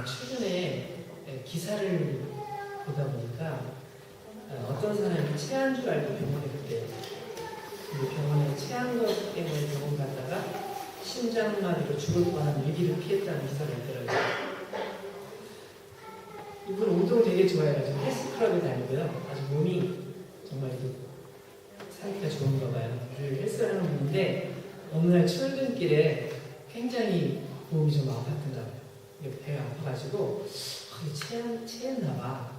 최근에 기사를 보다 보니까 어떤 사람이 체한 줄 알고 병원에 갔대요. 근데 병원에 체한 것 때문에 병원 갔다가 심장마비로 죽을 뻔한 위기를 피했다는 기사가 있더라고요. 이분 운동 되게 좋아해가지고 헬스클럽에 다니고요. 아주 몸이 정말 상태가 좋은가 봐요. 헬스를 하는 분인데 어느 날 출근길에 굉장히 몸이 좀 아팠던가 봐요. 배가 아파가지고 체했나 봐.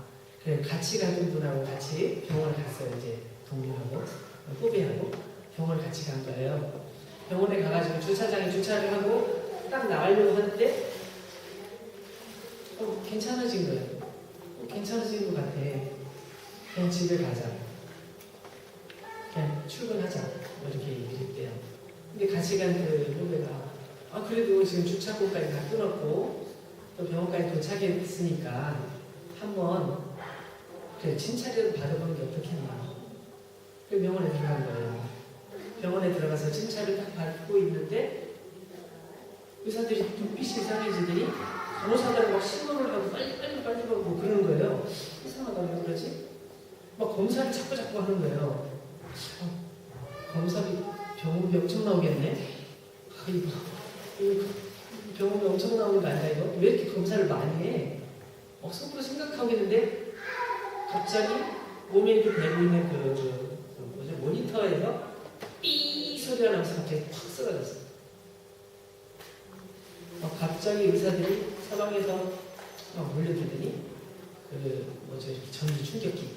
그래 같이 가던 분하고 같이 병원을 갔어요. 이제 동료하고 후배하고 병원을 같이 간 거예요. 병원에 가가지고 주차장에 주차를 하고 딱 나가려고 하는데 괜찮아진 거예요. 괜찮아진 것 같아. 그냥 집에 가자. 그냥 출근하자. 이렇게 얘기를 했대요. 근데 같이 간 그 후배가 그래도 지금 주차권까지 다 끊었고 또 병원까지 도착했으니까 한번 그래 진찰이라도 받아보는 게 어떻겠나. 그 병원에 들어간 거예요. 병원에 들어가서 진찰을 딱 받고 있는데 의사들이 눈빛이 이상해지더니 간호사들은 막 신호를 하고 빨리 하고 그러는 거예요. 이상하다 왜 그러지? 막 검사를 자꾸 하는 거예요. 검사비 병원비 엄청 나오겠네. 이거 병원비 엄청 나오는 거 아니야 이거? 왜 이렇게 검사를 많이 해? 속으로 생각하고 있는데 갑자기 몸에 이렇게 대고 있는 모니터에서 삐 소리가 나면서 갑자기 확 쓰러졌어. 갑자기 의사들이 사방에서 몰려들더니 이렇게 전기 충격기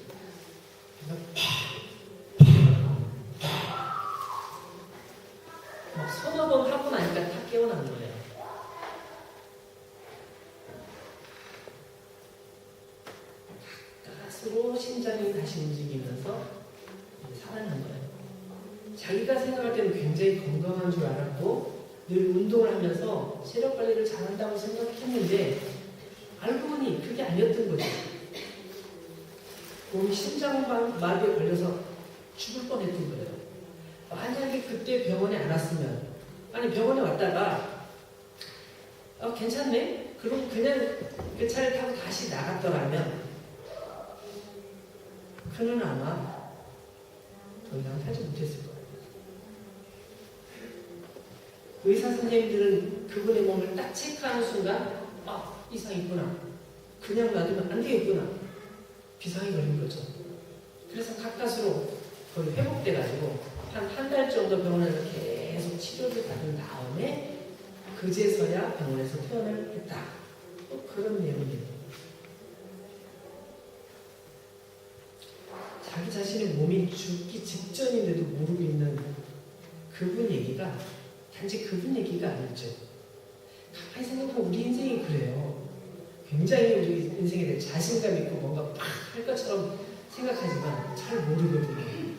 서너 번 하고 나니까 탁 깨어나는 거예요. 가스로 심장이 다시 움직이면서 살아난 거예요. 자기가 생각할 때는 굉장히 건강한 줄 알았고 늘 운동을 하면서 체력 관리를 잘한다고 생각했는데 알고 보니 그게 아니었던 거죠. 몸이 심장마비에 걸려서 죽을 뻔했던 거예요. 만약에 그때 병원에 안 왔으면 병원에 왔다가 괜찮네? 그럼 그냥 그 차를 타고 다시 나갔더라면 그는 아마 더 이상 살지 못했을 거예요. 의사 선생님들은 그분의 몸을 딱 체크하는 순간 이상 있구나. 그냥 놔두면 안 되겠구나. 비상이 걸린 거죠. 그래서 가까스로 거의 회복돼가지고 한 달 정도 병원에서 계속 치료를 받은 다음에 그제서야 병원에서 퇴원을 했다. 그런 내용이에요. 자기 자신의 몸이 죽기 직전인데도 모르고 있는 그분 얘기가 단지 그분 얘기가 아니죠. 가만히 생각하면 우리 인생이 그래요. 굉장히 우리 인생에 대해 자신감 있고 뭔가 팍 할 것처럼 생각하지만 잘 모르거든요.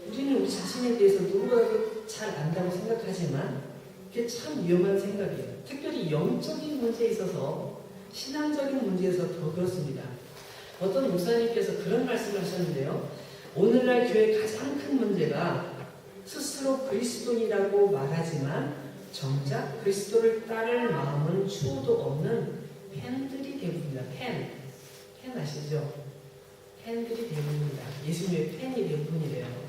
우리는 우리 자신에 대해서 누구라도 잘 안다고 생각하지만 그게 참 위험한 생각이에요. 특별히 영적인 문제에 있어서 신앙적인 문제에서 더 그렇습니다. 어떤 목사님께서 그런 말씀을 하셨는데요. 오늘날 교회의 가장 큰 문제가 스스로 그리스도인이라고 말하지만 정작 그리스도를 따를 마음은 추호도 없는 팬들이 대부분입니다. 팬 아시죠? 팬들이 대부분입니다. 예수님의 팬이 대부분이래요.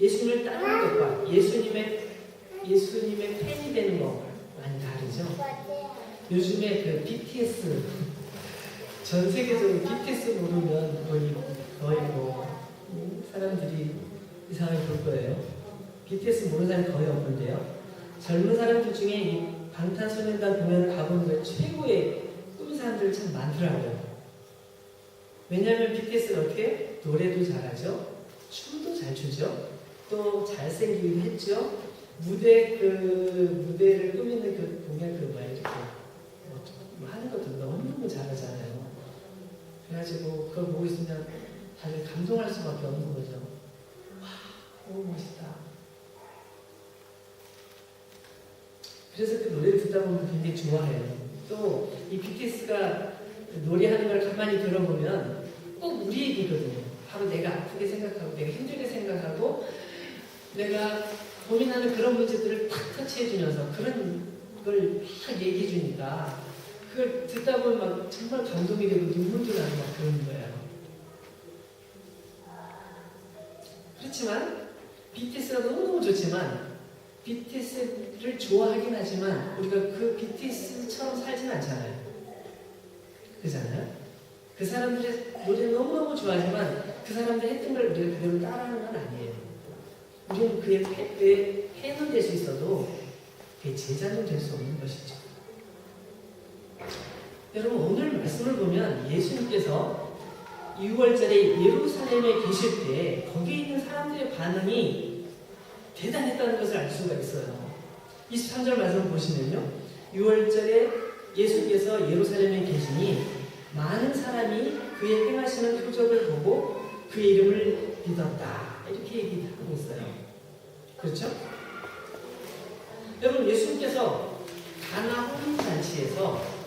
예수님을 따르는 것과 예수님의 팬이 되는 거 많이 다르죠? 요즘에 그 BTS 전 세계적으로 BTS 모르면 거의 사람들이 이상하게 볼 거예요. BTS 모르는 사람이 거의 없는데요. 젊은 사람들 중에 이 방탄소년단 공연을 가본 그 최고의 꿈인 사람들 참 많더라고요. 왜냐하면 BTS는 어떻게 노래도 잘하죠, 춤도 잘 추죠, 또 잘생기기도 했죠. 무대를 꾸미는 그 공연 이렇게 하는 것도 너무 잘하잖아요. 그래가지고 그걸 보고 있으면 다들 감동할 수밖에 없는 거죠. 와, 너무 멋있다. 그래서 그 노래를 듣다 보면 굉장히 좋아해요. 또 이 BTS가 노래하는 걸 가만히 들어보면 꼭 우리 얘기거든요. 바로 내가 아프게 생각하고 내가 힘들게 생각하고 내가 고민하는 그런 문제들을 탁 터치해주면서 그런 걸 막 얘기해주니까 그걸 듣다 보면 막 정말 감동이 되고 눈물도 나는 막 그런 거예요. 그렇지만 BTS가 너무너무 좋지만 BTS를 좋아하긴 하지만 우리가 그 BTS처럼 살진 않잖아요. 그렇잖아요? 그 사람들의 노래 너무너무 좋아하지만 그 사람들이 했던 걸 우리가 그대로 따라하는 건 아니에요. 우리는 그의 팬은 될 수 있어도 그의 제자는 될 수 없는 것이죠. 여러분 오늘 말씀을 보면 예수님께서 6월절에 예루살렘에 계실 때 거기에 있는 사람들의 반응이 대단했다는 것을 알 수가 있어요. 23절 말씀 보시면요. 6월절에 예수께서 예루살렘에 계시니 많은 사람이 그의 행하시는 표적을 보고 그의 이름을 믿었다. 이렇게 얘기하고 있어요. 그렇죠? 여러분 예수님께서 가나 혼인잔치에서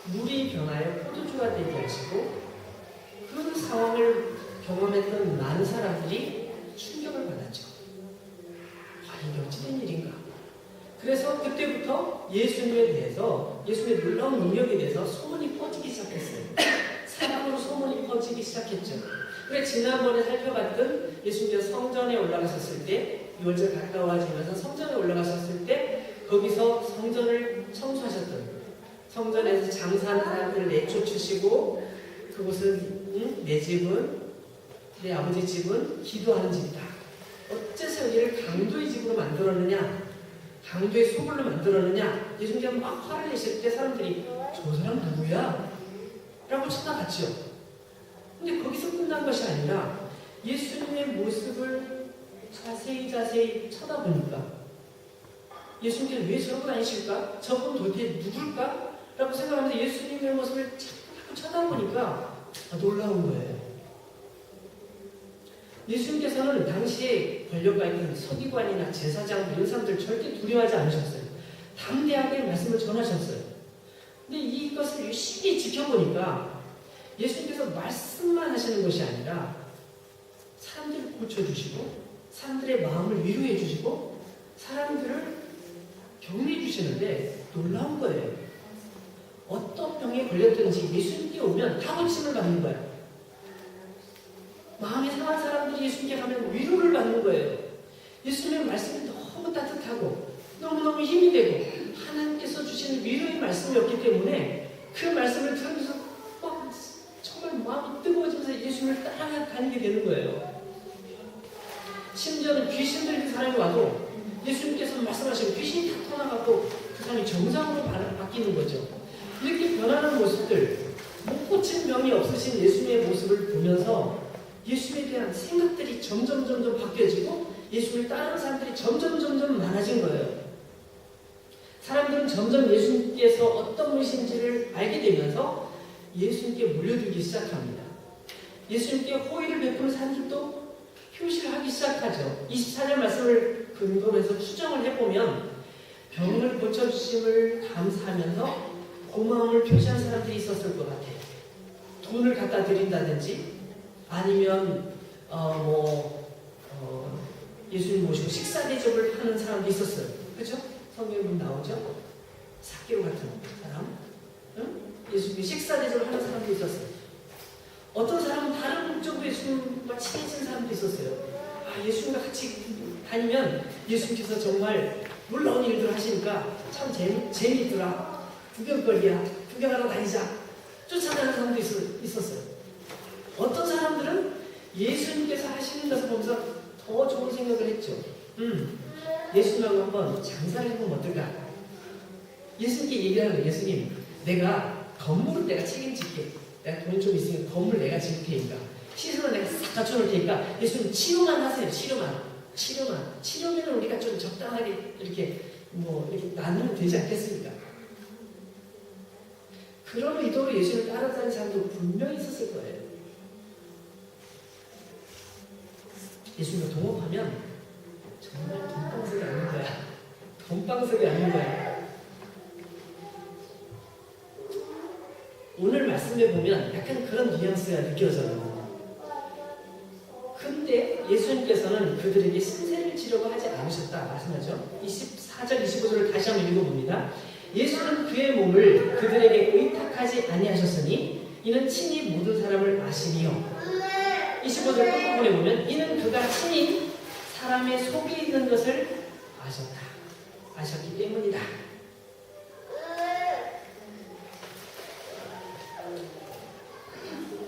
물이 변하여 포도주가 되게 하시고 그 상황을 경험했던 많은 사람들이 충격을 받았죠. 이게 어찌된 일인가? 그래서 그때부터 예수님에 대해서 예수님의 놀라운 능력에 대해서 소문이 퍼지기 시작했어요. 사람으로 소문이 퍼지기 시작했죠. 그래 지난번에 살펴봤던 예수님께서 성전에 올라가셨을 때 6월절 가까워지면서 성전에 올라가셨을 때 거기서 성전을 청소하셨던 성전에서 장사하는 사람들을 내쫓으시고 그곳은 내 집은 내 아버지 집은 기도하는 집이다. 어째서 여기를 강도의 집으로 만들었느냐? 강도의 소굴로 만들었느냐? 예수님께서 막 화를 내실 때 사람들이 저 사람 누구야? 라고 쳐다봤죠. 근데 거기서 끝난 것이 아니라 예수님의 모습을 자세히 쳐다보니까 예수님께서 왜 저러고 다니실까? 저분 도대체 누굴까? 라고 생각하면서 예수님의 모습을 자꾸 쳐다보니까 놀라운 거예요. 예수님께서는 당시에 권력가 있던 서기관이나 제사장 이런 사람들 절대 두려워하지 않으셨어요. 담대하게 말씀을 전하셨어요. 근데 이것을 열심히 지켜보니까 예수님께서 말씀만 하시는 것이 아니라 사람들을 고쳐주시고 사람들의 마음을 위로해 주시고 사람들을 격려해 주시는데 놀라운 거예요. 어떤 병에 걸렸든지 예수님께 오면 다 고침을 받는 거예요. 마음이 상한 사람들이 예수님께 가면 위로를 받는 거예요. 예수님의 말씀이 너무 따뜻하고 너무너무 힘이 되고 하나님께서 주시는 위로의 말씀이었기 때문에 그 말씀을 들으면서 정말 마음이 뜨거워지면서 예수님을 따라가게 되는 거예요. 심지어는 귀신 들린 사람이 와도 예수님께서 말씀하시고 귀신이 다 떠나가고 그 사람이 정상으로 바뀌는 거죠. 이렇게 변하는 모습들, 못 고친 병이 없으신 예수님의 모습을 보면서 예수님에 대한 생각들이 점점 바뀌어지고 예수님을 따르는 사람들이 점점 많아진 거예요. 사람들은 점점 예수님께서 어떤 분이신지를 알게 되면서 예수님께 몰려들기 시작합니다. 예수님께 호의를 베푸는 사람들도 표시를 하기 시작하죠. 24절 말씀을 근거로 해서 추정을 해보면 병을 고쳐주심을 감사하면서 고마움을 표시한 사람들이 있었을 것 같아요. 돈을 갖다 드린다든지 아니면 예수님 모시고 식사 대접을 하는 사람도 있었어요. 그렇죠? 성경에 보면 나오죠? 삭개오 같은 사람, 응? 예수님 식사 대접을 하는 사람도 있었어요. 어떤 사람은 다른 목적으로 예수님과 친해진 사람도 있었어요. 예수님과 같이 다니면 예수님께서 정말 놀라운 일들을 하시니까 참 재미있더라. 구경거리야. 구경하러 다니자. 쫓아다니는 사람도 있었어요. 어떤 사람들은 예수님께서 하시는 것을 보면서 더 좋은 생각을 했죠. 예수님하고 한번 장사를 해보면 어떨까? 예수님께 얘기하는 거예요. 예수님, 내가 건물을 내가 책임질게. 내가 돈이 좀 있으니까 건물 내가 지을 테니까. 시설을 내가 싹 갖춰놓을 테니까 예수님 치료만 하세요. 치료면 우리가 좀 적당하게 이렇게 나누면 되지 않겠습니까? 그런 의도로 예수님을 따라다니는 사람도 분명히 있었을 거예요. 예수님을 동업하면 정말 돈방석이 아닌 거야. 돈방석이 아닌 거야. 오늘 말씀에 보면 약간 그런 뉘앙스가 느껴져요. 근데 예수님께서 예수님께서는 그들에게 신세를 지려고 하지 않으셨다 말씀하죠. 24절 25절을 다시 한번 읽어봅니다. 예수는 그의 몸을 그들에게 의탁하지 아니하셨으니 이는 친히 모든 사람을 아시니요. 25절 끝부분에 보면 이는 그가 친히 사람의 속에 있는 것을 아셨기 때문이다.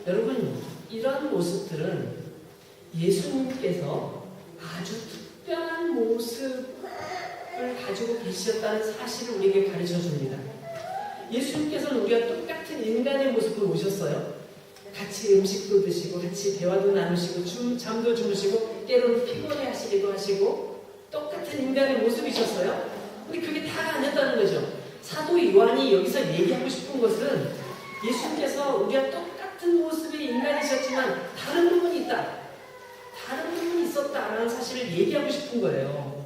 여러분, 이런 모습들은 예수님께서 아주 특별한 모습을 가지고 계셨다는 사실을 우리에게 가르쳐 줍니다. 예수님께서는 우리가 똑같은 인간의 모습으로 오셨어요. 같이 음식도 드시고 같이 대화도 나누시고 잠도 주무시고 때로는 피곤해 하시기도 하시고 똑같은 인간의 모습이셨어요. 근데 그게 다가 아니었다는 거죠. 사도 요한이 여기서 얘기하고 싶은 것은 예수님께서 우리가 똑같은 모습의 인간이셨지만 다른 부분이 있다. 다른 부분이 있었다라는 사실을 얘기하고 싶은 거예요.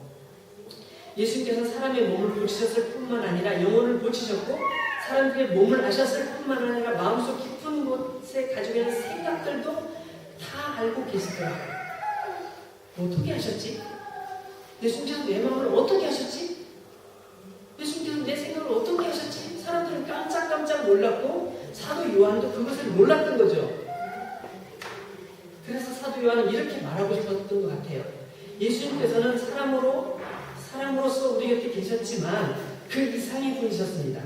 예수님께서 사람의 몸을 고치셨을 뿐만 아니라 영혼을 고치셨고 사람들의 몸을 아셨을 뿐만 아니라 마음속 깊은 곳에 가지고 있는 생각들도 다 알고 계시더라고요. 어떻게 하셨지? 예수님께서 내 마음을 어떻게 하셨지? 예수님께서 내 생각을 어떻게 하셨지? 사람들은 깜짝깜짝 놀랐고 사도 요한도 그것을 몰랐던 거죠. 그래서 사도 요한은 이렇게 말하고 싶었던 것 같아요. 예수님께서는 사람으로서 우리 곁에 계셨지만 그 이상의 분이셨습니다.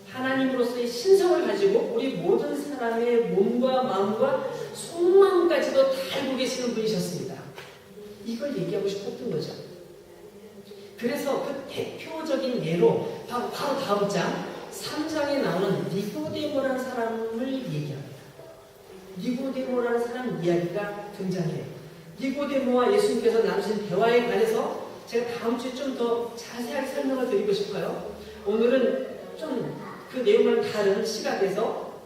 하나님으로서의 신성을 가지고 우리 모든 사람의 몸과 마음과 속마음까지도 다 알고 계시는 분이셨습니다. 이걸 얘기하고 싶었던 거죠. 그래서 그 대표적인 예로 바로 다음 장 3장에 나오는 니고데모라는 사람을 얘기합니다. 니고데모라는 사람 이야기가 등장해요. 니고데모와 예수님께서 나누신 대화에 관해서 제가 다음 주에 좀 더 자세하게 설명을 드리고 싶어요. 오늘은 좀 그 내용과는 다른 시각에서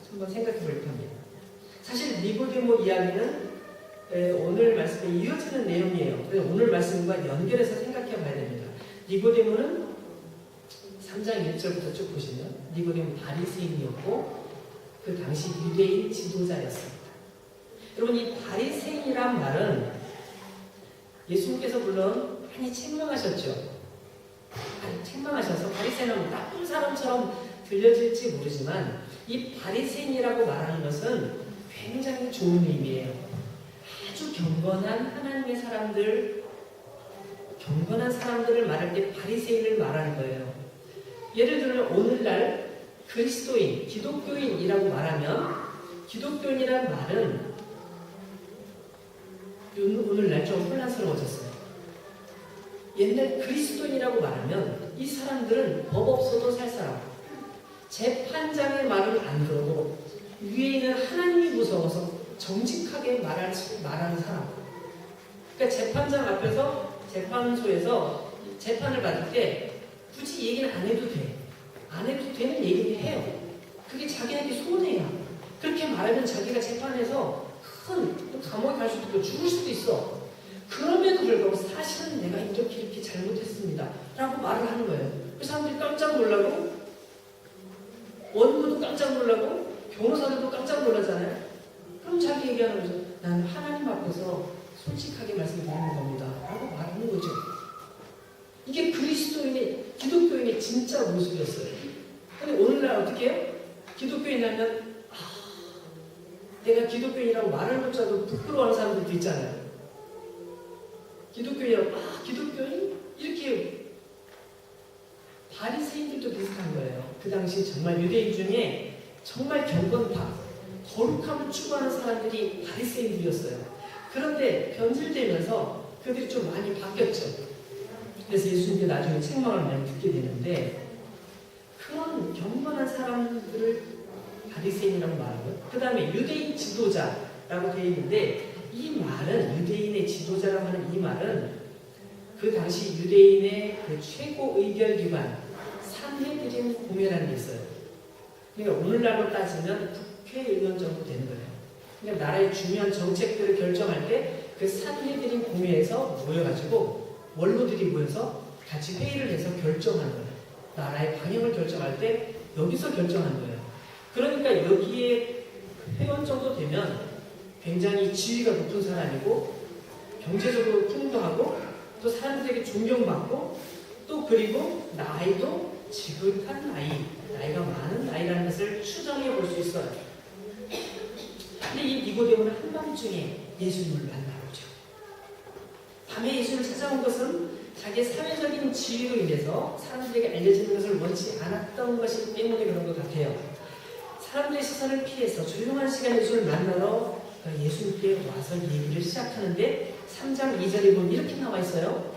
한번 생각해 볼까 합니다. 사실 니고데모 이야기는 오늘 말씀에 이어지는 내용이에요. 그래서 오늘 말씀과 연결해서 생각해 봐야 됩니다. 니고데모는 3장 1절부터 쭉 보시면 니고데모 바리새인이었고 그 당시 유대인 지도자였습니다. 여러분, 이 바리새인이란 말은 예수님께서 물론 많이 책망하셨죠. 책망하셔서 바리새인은 나쁜 사람처럼 들려질지 모르지만 이 바리새인이라고 말하는 것은 굉장히 좋은 의미예요. 아주 경건한 하나님의 사람들, 경건한 사람들을 말할 때 바리새인을 말하는 거예요. 예를 들면 오늘날 그리스도인, 기독교인이라고 말하면 기독교인이라는 말은 오늘날 좀 혼란스러워졌어요. 옛날 그리스도인이라고 말하면 이 사람들은 법 없어도 살 사람, 재판장의 말을 안 들어도 위에 있는 하나님이 무서워서 정직하게 말하는 사람. 그러니까 재판장 앞에서 재판소에서 재판을 받을 때 굳이 얘기는 안 해도 돼. 안 해도 되는 얘기를 해요. 그게 자기에게 손해야. 그렇게 말하면 자기가 재판에서 큰 감옥에 갈 수도 있고 죽을 수도 있어. 그럼에도 불구하고 사실은 내가 이렇게 잘못했습니다 라고 말을 하는 거예요. 그 사람들이 깜짝 놀라고 원고도 깜짝 놀라고 변호사들도 깜짝 놀라잖아요. 그럼 자기 얘기하는 거죠. 나는 하나님 앞에서 솔직하게 말씀드리는 겁니다 라고 말하는 거죠. 이게 그리스도인의, 기독교인의 진짜 모습이었어요. 근데 오늘날 어떻게 해요? 기독교인이라면 내가 기독교인이라고 말을 못해도 부끄러워하는 사람들도 있잖아요. 기독교인이라고 기독교인? 이렇게 바리새인들도 비슷한 거예요. 그 당시 정말 유대인 중에 정말 거룩함을 추구하는 사람들이 바리새인들이었어요. 그런데 변질되면서 그들이 좀 많이 바뀌었죠. 그래서 예수님께 나중에 책망을 많이 듣게 되는데 그런 경건한 사람들을 바리새인이라고 말하고요. 그 다음에 유대인 지도자라고 되어 있는데 이 말은 유대인의 지도자라고 하는 이 말은 그 당시 유대인의 그 최고 의결 기관 산헤드린 공회라는 게 있어요. 그러니까 오늘날로 따지면 국회의원 정도 되는 거예요. 그러니까 나라의 중요한 정책들을 결정할 때 그 산헤드린 공회에서 모여가지고 원로들이 모여서 같이 회의를 해서 결정하는 거예요. 나라의 방향을 결정할 때 여기서 결정하는 거예요. 그러니까 여기에 회원 정도 되면 굉장히 지위가 높은 사람이고 경제적으로 풍부하고 또 사람들에게 존경받고 또 그리고 나이도 지긋한 나이가 많은 나이라는 것을 추정해 볼 수 있어요. 근데 이 니고데모는 한밤중에 예수님을 만나보죠. 밤에 예수님을 찾아온 것은 자기의 사회적인 지위로 인해서 사람들에게 알려지는 것을 원치 않았던 것이기 때문에 그런 것 같아요. 사람들의 시선을 피해서 조용한 시간에 예수를 만나러 예수님께 와서 얘기를 시작하는데 3장 2절에 보면 이렇게 나와 있어요.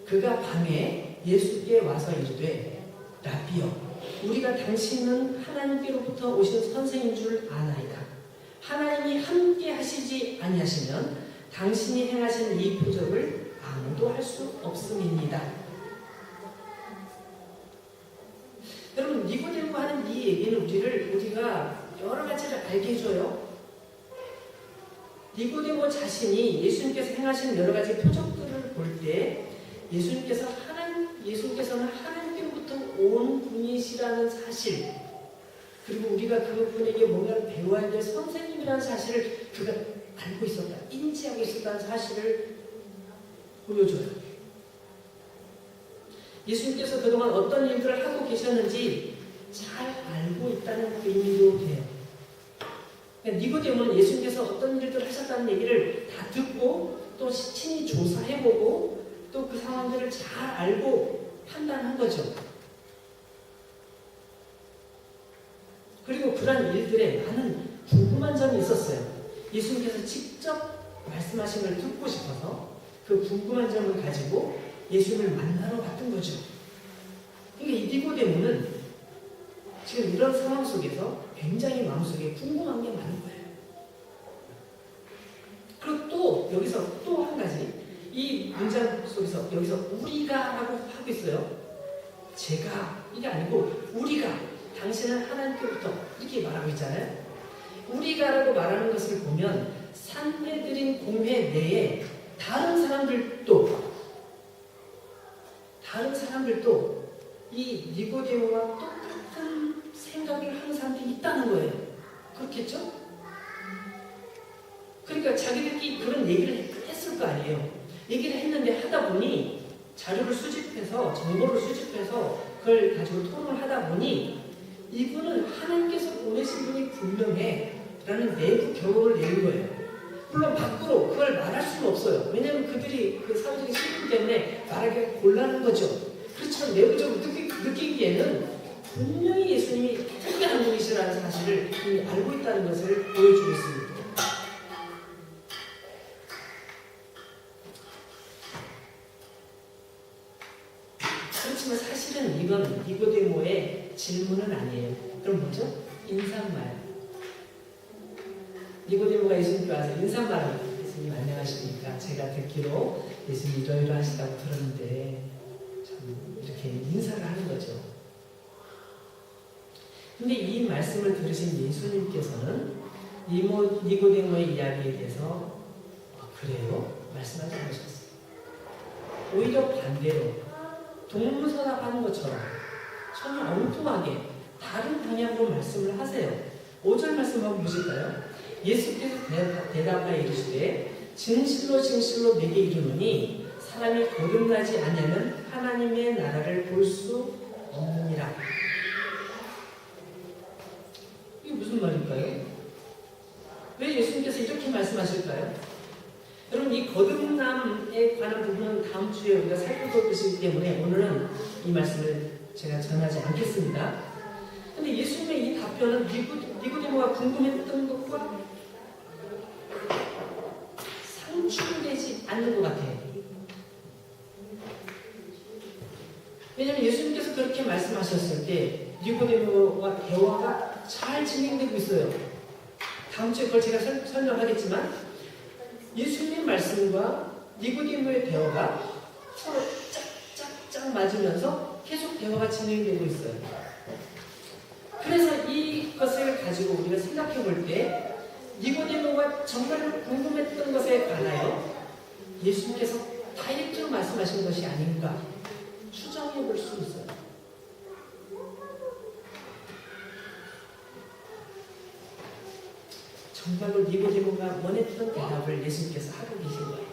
그가 밤에 예수께 와서 이르되 라비여 우리가 당신은 하나님께로부터 오신 선생인 줄 아나이다. 하나님이 함께 하시지 아니하시면 당신이 행하신 이 표적을 아무도 할 수 없음입니다. 여러분 니고데모가 하는 이 얘기는 우리가 여러 가지를 알게 해줘요. 니고데모 자신이 예수님께서 행하신 여러 가지 표적들을 볼 때 예수님께서는 하나님께로부터 온 분이시라는 사실, 그리고 우리가 그분에게 뭔가를 배워야 될 선생님이라는 사실을 그가 알고 있었다, 인지하고 있었다는 사실을 보여줘요. 예수님께서 그동안 어떤 일들을 하고 계셨는지 잘 알고 있다는 의미도 돼요. 니고데모는 예수님께서 어떤 일들을 하셨다는 얘기를 다 듣고 또 친히 조사해보고 또 그 상황들을 잘 알고 판단한 거죠. 그리고 그런 일들에 많은 궁금한 점이 있었어요. 예수님께서 직접 말씀하신 걸 듣고 싶어서 그 궁금한 점을 가지고 예수님을 만나러 갔던 거죠. 그러니까 이 니고데모는 지금 이런 상황 속에서 굉장히 마음속에 궁금한 게 많은 거예요. 그리고 또 여기서 또 한 가지, 이 문장 속에서 여기서 우리가 라고 하고 있어요. 제가 이게 아니고 우리가, 당신은 하나님께로부터 이렇게 말하고 있잖아요. 우리가 라고 말하는 것을 보면 산헤드린 공회 내에 다른 사람들도 이 니고데모와 똑같은 생각을 하는 사람들이 있다는 거예요. 그렇겠죠? 그러니까 자기들끼리 그런 얘기를 했을 거 아니에요. 얘기를 했는데 하다 보니 자료를 수집해서 정보를 수집해서 그걸 가지고 토론을 하다 보니 이분은 하나님께서 보내신 분이 분명해 라는 내부 결론을 내는 거예요. 물론 밖으로 그걸 말할 수는 없어요. 왜냐하면 그들이 그 사회적인 신분 때문에 말하기가 곤란한 거죠. 그렇지만 내부적으로 느끼기에는 분명히 예수님이 특별한 분이시라는 사실을 이미 알고 있다는 것을 보여주고 있습니다. 그렇지만 사실은 이건 니고데모의 질문은 아니에요. 그럼 뭐죠? 인사말. 니고데모가 예수님께 와서 인사말을, 예수님 안녕하십니까? 제가 듣기로 예수님 이러이러하시다고 들었는데 참 이렇게 인사를 하는 거죠. 근데 이 말씀을 들으신 예수님께서는 니고데모의 이야기에 대해서 그래요? 말씀하지 않으셨어요. 오히려 반대로 동문서답하는 것처럼 전혀 엉뚱하게 다른 방향으로 말씀을 하세요. 5절 말씀 한번 보실까요? 예수께서 대답하여 이르시되 진실로 진실로 내게 이르노니 사람이 거듭나지 아니하면 하나님의 나라를 볼 수 없느니라. 이게 무슨 말일까요? 왜 예수님께서 이렇게 말씀하실까요? 여러분, 이 거듭남에 관한 부분은 다음 주에 우리가 살펴볼 것이기 때문에 오늘은 이 말씀을 제가 전하지 않겠습니다. 근데 예수님의 이 답변은 니고데모가 궁금했던 것과 상충되지 않는 것 같아요. 왜냐하면 예수님께서 그렇게 말씀하셨을 때 니고데모와 대화가 잘 진행되고 있어요. 다음 주에 그걸 제가 설명하겠지만 예수님의 말씀과 니고데모의 대화가 서로 짝짝짝 맞으면서 계속 대화가 진행되고 있어요. 그래서 이것을 가지고 우리가 생각해 볼 때 니고데모가 정말 궁금했던 것에 관하여 예수님께서 다이렉트로 말씀하신 것이 아닌가 추정해 볼 수 있어요. 정말로 니고데모가 원했던 대답을 예수님께서 하고 계신 거예요.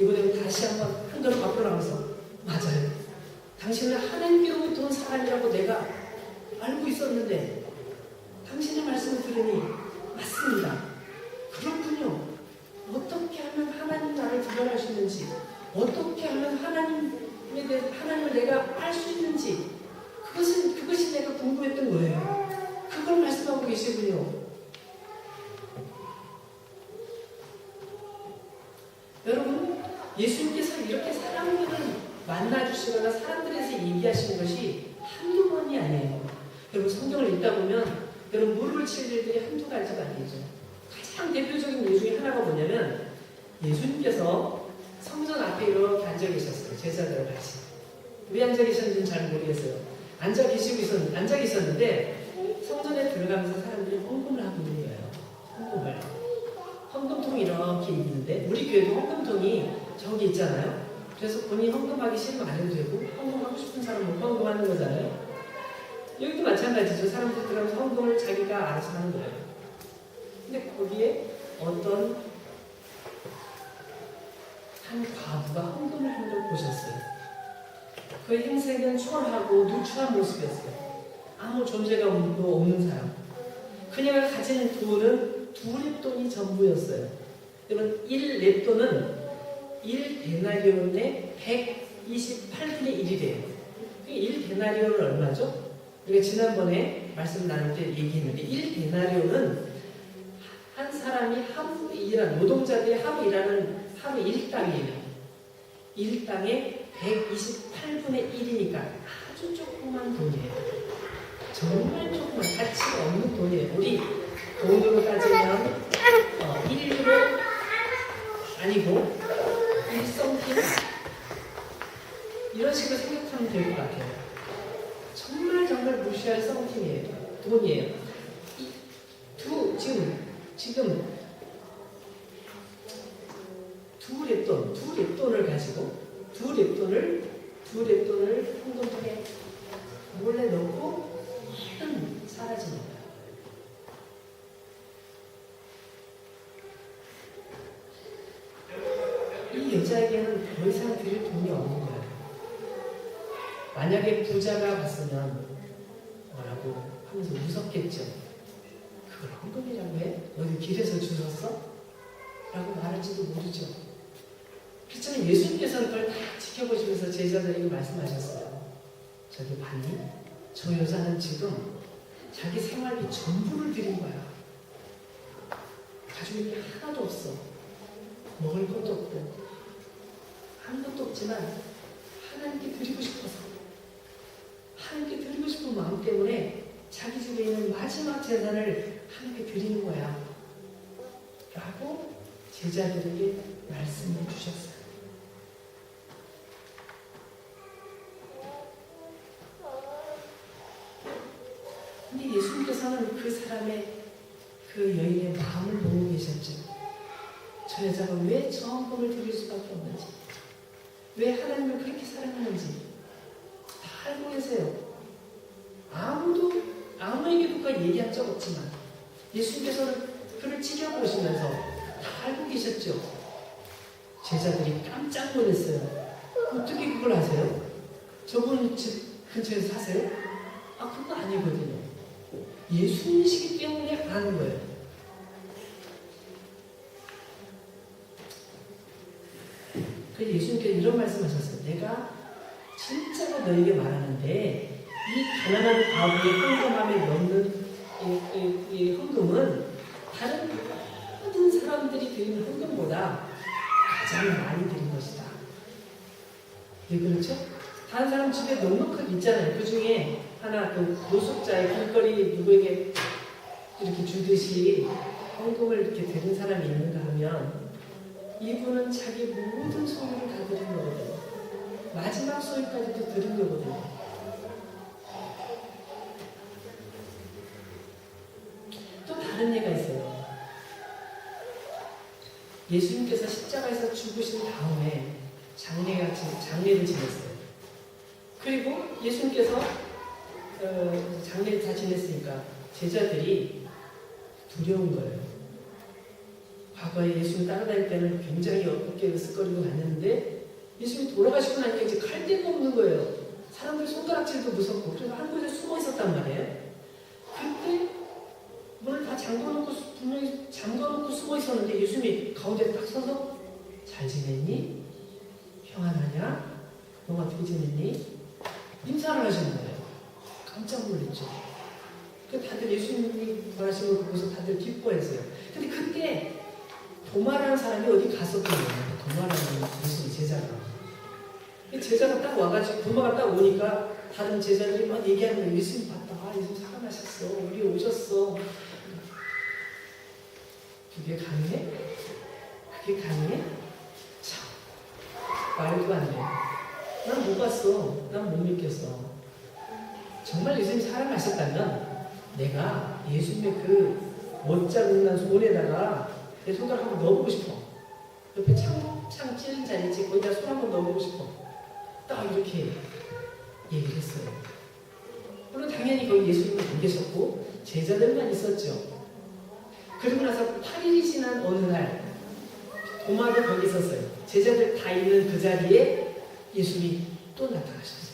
니고데모 다시 한번 한 걸음 앞으로 나가서 맞아요. 당신은 하나님께로부터 온 사람이라고 내가 알고 있었는데 당신의 말씀을 들으니 맞습니다. 그렇군요. 어떻게 하면 하나님 나를 구별할 수 있는지, 어떻게 하면 하나님을 내가 알 수 있는지, 그것이 내가 궁금했던 거예요. 그걸 말씀하고 계시군요. 여러분, 예수님께서 이렇게 사람들을 만나주시거나 사람들에서 얘기하시는 것이 한두 번이 아니에요. 여러분, 성경을 읽다 보면 여러분 무릎을 칠 일들이 한두 가지가 아니죠. 가장 대표적인 예 중에 하나가 뭐냐면 예수님께서 성전 앞에 이렇게 앉아 계셨어요. 제자들과 같이. 왜 앉아 계셨는지는 잘 모르겠어요. 앉아 계셨는데 성전에 들어가면서 사람들이 헌금을 하고 있는 거예요. 헌금통이 이렇게 있는데 우리 교회도 헌금통이 저기 있잖아요. 그래서 본인이 헌금하기 싫으면 안 해도 되고 헌금하고 싶은 사람은 헌금하는 거잖아요. 여기도 마찬가지죠. 사람들 들어가면서 헌금을 자기가 알아서 하는 거예요. 근데 거기에 어떤 한 과부가 헌금을 하는 걸 보셨어요. 그 행색은 초라하고 누추한 모습이었어요. 아무 존재감 없는 사람. 그녀가 가진 돈은 2렙돈이 전부였어요. 여러분, 1렙돈은 1데나리온의 128분의 1이래요. 1데나리온은 얼마죠? 우리가 지난번에 말씀 나눌 때 얘기했는데 1데나리온은 한 사람이 하루 일하는 노동자들이 하루 일당이에요. 일당의 128분의 1이니까 아주 조그만 돈이에요. 정말 조그만 가치가 없는 돈이에요. 우리 돈으로 따지면 1유로 아니고 1성팀 이런 식으로 생각하면 될 것 같아요. 정말 무시할 성팀이에요. 돈이에요. 지금 2렙돈을 가지고 2렙돈을 헌금통에 몰래 넣고 사라집니다. 이 여자에게는 더 이상 드릴 돈이 없는 거예요. 만약에 부자가 봤으면 뭐라고 하면서 무섭겠죠. 그걸 헌금이라고 해? 어디 길에서 주웠어? 라고 말할지도 모르죠. 그렇지만 예수님께서는 그걸 다 지켜보시면서 제자들에게 말씀하셨어요. 저기 봤니? 저 여자는 지금 자기 생활비 전부를 드린 거야. 가지고 있는 게 하나도 없어. 먹을 것도 없고 아무것도 없지만 하나님께 드리고 싶어서 하나님께 드리고 싶은 마음 때문에 자기 집에 있는 마지막 재산을 하나님께 드리는 거야 라고 제자들에게 말씀해 주셨어요. 근데 예수님께서는 그 사람의 그 여인의 마음을 보고 계셨죠. 저 여자가 왜 저 헌금을 드릴 수밖에 없는지, 왜 하나님을 그렇게 사랑하는지 다 알고 계세요. 아무에게도 그 얘기한 적 없지만 예수님께서는 그를 지켜보시면서 다 알고 계셨죠. 제자들이 깜짝 놀랐어요. 어떻게 그걸 아세요? 저분 집 근처에서 사세요? 그거 아니거든요. 예수님이시기 때문에 아는 거예요. 그래서 예수님께서 이런 말씀하셨어요. 내가 진짜로 너에게 말하는데 이 가난한 과부의 헌금함에 넣는 이 헌금은 다른 모든 사람들이 드리는 헌금보다 가장 많이 드린 것이다. 왜 그렇죠? 다른 사람 집에 넉넉하게 있잖아요. 그 중에 하나 그 노숙자의 길거리 누구에게 이렇게 주듯이 헌금을 이렇게 드린 사람이 있는가 하면 이분은 자기 모든 소유를 다 드린 거거든요. 마지막 소유까지도 드린 거거든요. 또 다른 예가 있어요. 예수님께서 십자가에서 죽으신 다음에 장례를 지냈어요. 그리고 예수님께서 장례를 다 지냈으니까 제자들이 두려운 거예요. 과거에 예수님 따라다닐 때는 굉장히 어렵게 으쓱거리고 다녔는데 예수님이 돌아가시고 나니까 이제 갈 데가 없는 거예요. 사람들 손가락질도 무섭고. 그래서 한 곳에 숨어 있었단 말이에요. 그때 문을 다 잠궈놓고 분명히 잠궈놓고 숨어 있었는데 예수님이 가운데 딱 서서 잘 지냈니? 평안하냐? 너 어떻게 지냈니? 인사를 하시는 거예요. 깜짝 놀랐죠. 다들 예수님이 돌아가신 걸 보고서 다들 기뻐했어요. 근데 그때 도마라는 사람이 어디 갔었던 거예요. 도마라는 예수님 제자가. 제자가 딱 와가지고 도마가 딱 오니까 다른 제자들이 막 얘기하는 거예요. 예수님 봤다. 아, 예수님 살아나셨어. 우리 오셨어. 그게 가능해? 그게 가능해? 참, 말도 안 돼. 난 못 봤어. 난 못 믿겠어. 정말 예수님 살아나셨다면 내가 예수님의 그 못자국난 손에다가 내 손가락 한번 넣어보고 싶어. 옆에 창 찌른 자리 있지? 거기다 손 한번 넣어보고 싶어. 딱 이렇게 얘기를 했어요. 물론 당연히 거기 예수님은 안 계셨고 제자들만 있었죠. 그리고 나서 8일이 지난 어느 날 도마도 거기 있었어요. 제자들 다 있는 그 자리에 예수님이 또 나타나셨어요.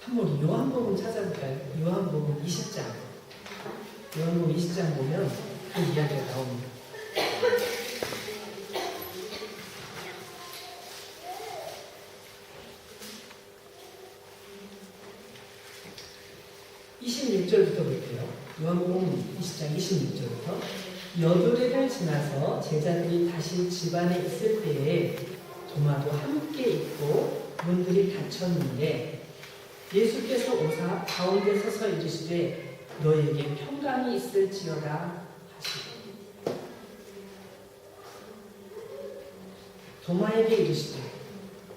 한번 요한복음 찾아볼까요? 요한복음 20장. 요한복음 20장 보면 그 이야기가 나옵니다. (26절부터) 볼게요. 요한복음 20장 26절부터 여드레를 지나서 제자들이 다시 집안에 있을 때에 도마도 함께 있고 문들이 닫혔는데 예수께서 오사 가운데 서서 이르시되 너에게 평강이 있을지어다 하시고 도마에게 이르시되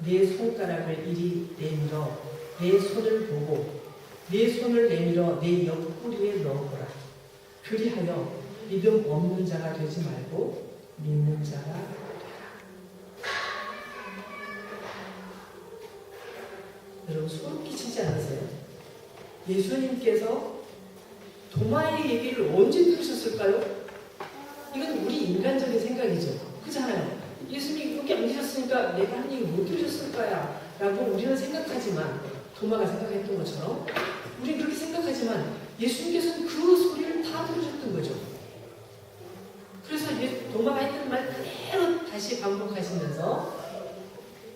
내 손가락을 이리 내밀어 내 손을 보고 내 손을 내밀어 내 옆구리에 넣어보라. 그리하여 믿음 없는 자가 되지 말고 믿는 자가 되라. 여러분 소름 끼치지 않으세요? 예수님께서 도마의 얘기를 언제 들으셨을까요? 이건 우리 인간적인 생각이죠. 그렇잖아요. 예수님이 그렇게 안 계셨으니까 내가 한 얘기 못 들으셨을 거야 라고 우리는 생각하지만 도마가 생각했던 것처럼 우리는 그렇게 생각하지만 예수님께서는 그 소리를 다 들으셨던 거죠. 그래서 도마가 했던 말 그대로 다시 반복하시면서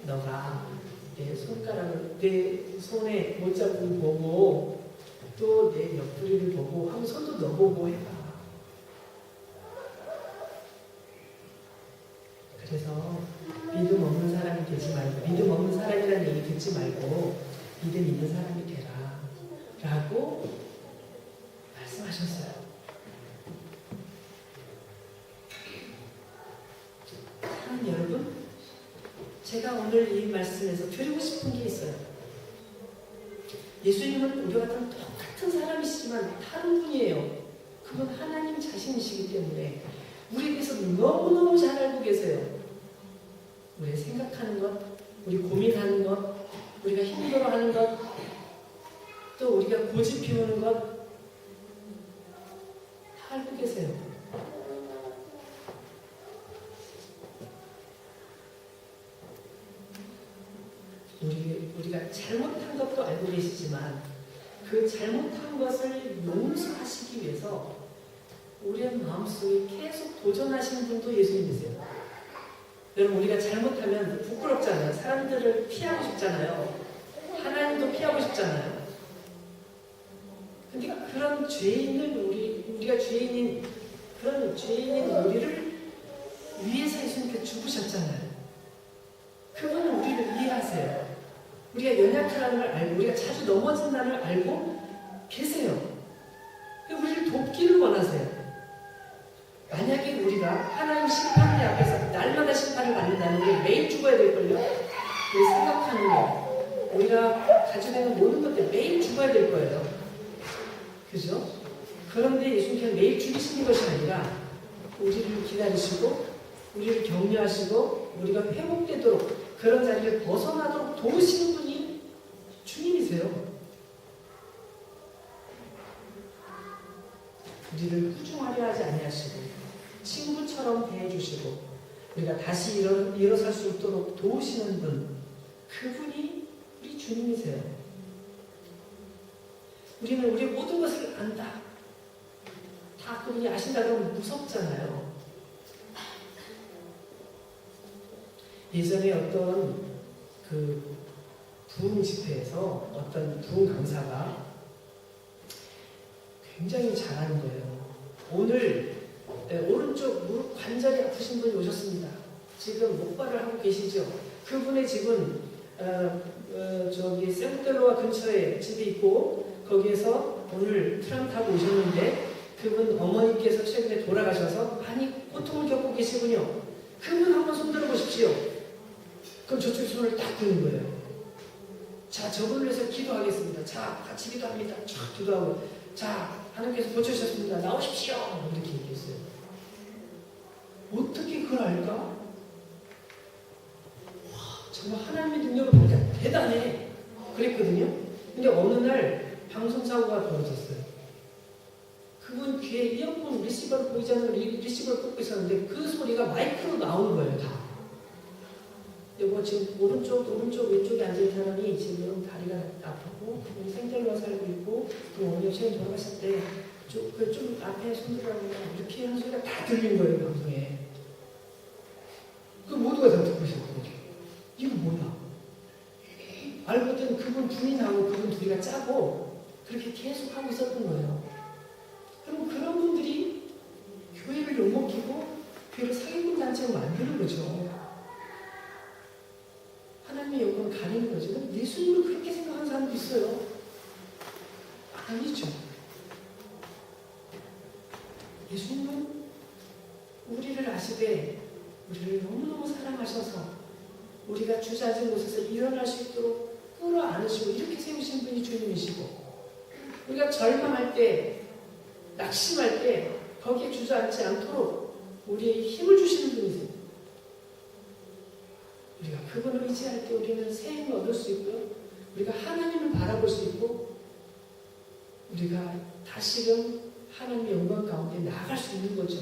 너가 내 손가락을 내 손에 못자국을 보고 또 내 옆구리를 보고 한번 손도 넣어보고 해봐. 그래서 믿음 없는 사람이 되지 말고 믿음 없는 사람이라는 얘기 듣지 말고 믿음 있는 사람이 되라 라고 말씀하셨어요. 사랑하는 여러분, 제가 오늘 이 말씀에서 드리고 싶은 게 있어요. 예수님은 우리와 똑같은 사람이시지만 다른 분이에요. 그건 하나님 자신이시기 때문에 우리에 대해서 너무너무 잘 알고 계세요. 우리가 생각하는 것, 우리 고민하는 것, 우리가 힘들어하는 것, 또 우리가 고집 피우는 것 다 알고 계세요. 우리가 잘못한 것도 알고 계시지만 그 잘못한 것을 용서하시기 위해서 우리의 마음속에 계속 도전하시는 분도 예수님이세요. 여러분 우리가 잘못하면 부끄럽잖아요. 사람들을 피하고 싶잖아요. 하나님도 피하고 싶잖아요. 근데 그런 죄인을 우리가 죄인인 그런 죄인인 우리를 위해서 예수님께서 죽으셨잖아요. 그분은 우리를 이해하세요. 우리가 연약하다는 걸 알고 우리가 자주 넘어진다는 걸 알고 계세요. 우리를 돕기를 원하세요. 만약에 우리가 하나님 심판대 앞에서 날마다 심판을 받는다는 게 매일 죽어야 될걸요? 우리 생각하는 거, 우리가 가지고 있는 모든 것들 매일 죽어야 될 거예요. 그죠? 그런데 예수님께서 매일 죽이시는 것이 아니라 우리를 기다리시고 우리를 격려하시고 우리가 회복되도록 그런 자리를 벗어나도록 도우시는 분이 주님이세요. 하시고 친구처럼 대해주시고 우리가 다시 일어설 수 있도록 도우시는 분, 그분이 우리 주님이세요. 우리는 우리의 모든 것을 안다. 다 그분이 아신다 그러면 무섭잖아요. 예전에 어떤 그 부흥 집회에서 어떤 부흥 강사가 굉장히 잘하는 거예요. 오늘 오른쪽 무릎 관절이 아프신 분이 오셨습니다. 지금 목발을 하고 계시죠. 그분의 집은 저기 세부텔로와 근처에 집이 있고 거기에서 오늘 트램 타고 오셨는데 그분 어머니께서 최근에 돌아가셔서 많이 고통을 겪고 계시군요. 그분 한번 손들어 보십시오. 그럼 저쪽 손을 딱 드는 거예요. 자, 저분을 위해서 기도하겠습니다. 자, 같이 기도합니다. 쫙 기도하고 자, 하나님께서 고쳐주셨습니다. 나오십시오. 이렇게 얘기했어요. 어떻게 그걸 알까? 와, 정말 하나님의 능력을 보니까 대단해. 그랬거든요. 근데 어느 날 방송사고가 벌어졌어요. 그분 귀에 이어폰 리시버를 보이지 않는 리시버를 꽂고 있었는데 그 소리가 마이크로 나오는 거예요. 다. 여보 지금 오른쪽 왼쪽에 앉은 사람이 지금 다리가 아프고 그분이 생존과 살고 있고 그 어머니가 최근 돌아가실 때 좀 앞에 손들라고 이렇게 하는 소리가 다 들린 거예요. 방송에. 그 모두가 다 듣고 있었거든요. 이거 뭐야? 알고 봤더니 그분 부인하고 그분 둘이가 짜고 그렇게 계속 하고 있었던 거예요. 그럼 그런 분들이 교회를 욕먹이고 교회를 사기꾼 단체로 만드는 거죠. 하나님의 영광을 가리는 거죠. 예수님을 그렇게 생각하는 사람도 있어요. 아니죠. 예수님은 우리를 아시되 우리를 너무너무 사랑하셔서 우리가 주저앉은 곳에서 일어날 수 있도록 끌어안으시고 이렇게 세우신 분이 주님이시고 우리가 절망할 때 낙심할 때 거기에 주저앉지 않도록 우리에게 힘을 주시는 분이세요. 우리가 그분을 의지할 때 우리는 새 힘을 얻을 수 있고요. 우리가 하나님을 바라볼 수 있고 우리가 다시금 하나님의 영광 가운데 나아갈 수 있는 거죠.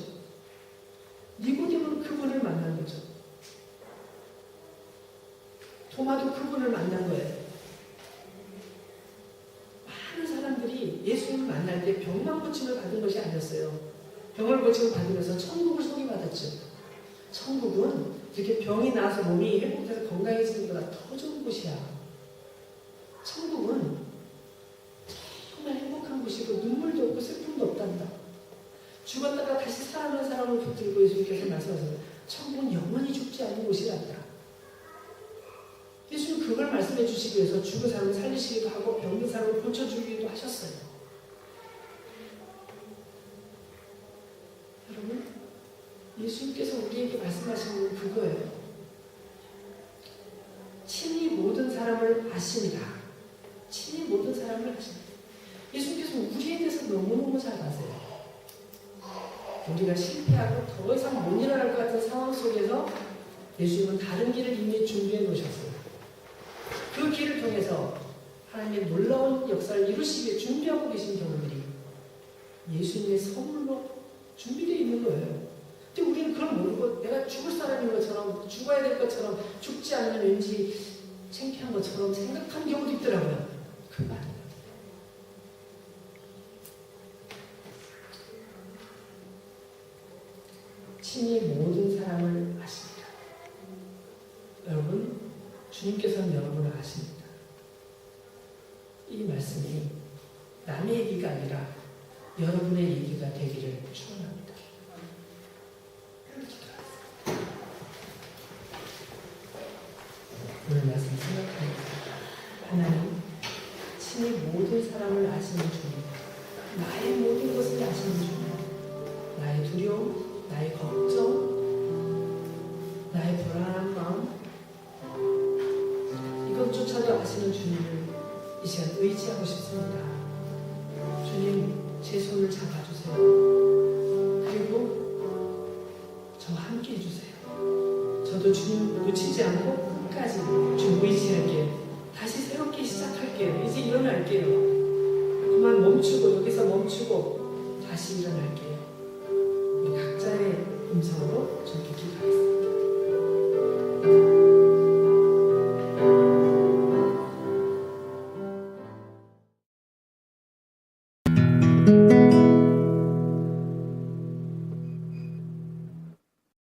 니고디모는 그분을 만난 거죠. 도마도 그분을 만난 거예요. 많은 사람들이 예수님을 만날 때 병만 고침을 받은 것이 아니었어요. 병을 고침을 받으면서 천국을 소개받았죠. 천국은 이렇게 병이 나서 몸이 회복돼서 건강해지는 것보다 더 좋은 곳이야. 천국은 정말 행복한 곳이고 눈물도 없고 슬픔도 없단다. 죽었다가 다시 살아나는 사람을 붙들고 예수님께서 말씀하셨어요. 천국은 영원히 죽지 않는 곳이란다. 예수님 그걸 말씀해 주시기 위해서 죽은 사람을 살리시기도 하고 병든 사람을 고쳐주기도 하셨어요. 여러분, 예수님께서 우리에게 말씀하시는 건 그거예요. 친히 모든 사람을 아십니다. 친히 모든 사람을 아십니다. 예수님께서 우리에 대해서 너무너무 잘 아세요. 우리가 실패하고 더 이상 못 일어날 것 같은 상황 속에서 예수님은 다른 길을 이미 준비해 놓으셨어요. 그 길을 통해서 하나님의 놀라운 역사를 이루시기에 준비하고 계신 경우들이 예수님의 선물로 준비되어 있는 거예요. 근데 우리는 그걸 모르고 내가 죽을 사람인 것처럼 죽어야 될 것처럼 죽지 않으면 왠지 창피한 것처럼 생각하는 경우도 있더라고요. 그건 아닌 것 같아요. 친히 모든 사람을 아십니다. 여러분, 주님께서는 여러분을 아십니다. 이 말씀이 남의 얘기가 아니라 여러분의 얘기가 되기를 축원합니다. 오늘 말씀 생각합니다. 하나님, 친히 모든 사람을 아시는 주님, 나의 모든 것을 아시는 주님, 나의 두려움, 나의 걱정, 나의 불안한 마음, 이것조차도 아시는 주님을 이 시간 의지하고 싶습니다. 주님, 제 손을 잡아주세요. 그리고 저와 함께 해주세요. 저도 주님 놓치지 않고 끝까지 주님 의지할게요. 다시 새롭게 시작할게요. 이제 일어날게요. 그만 멈추고 여기서 멈추고 다시 일어날게요. 음성으로 주님께 기도하겠습니다.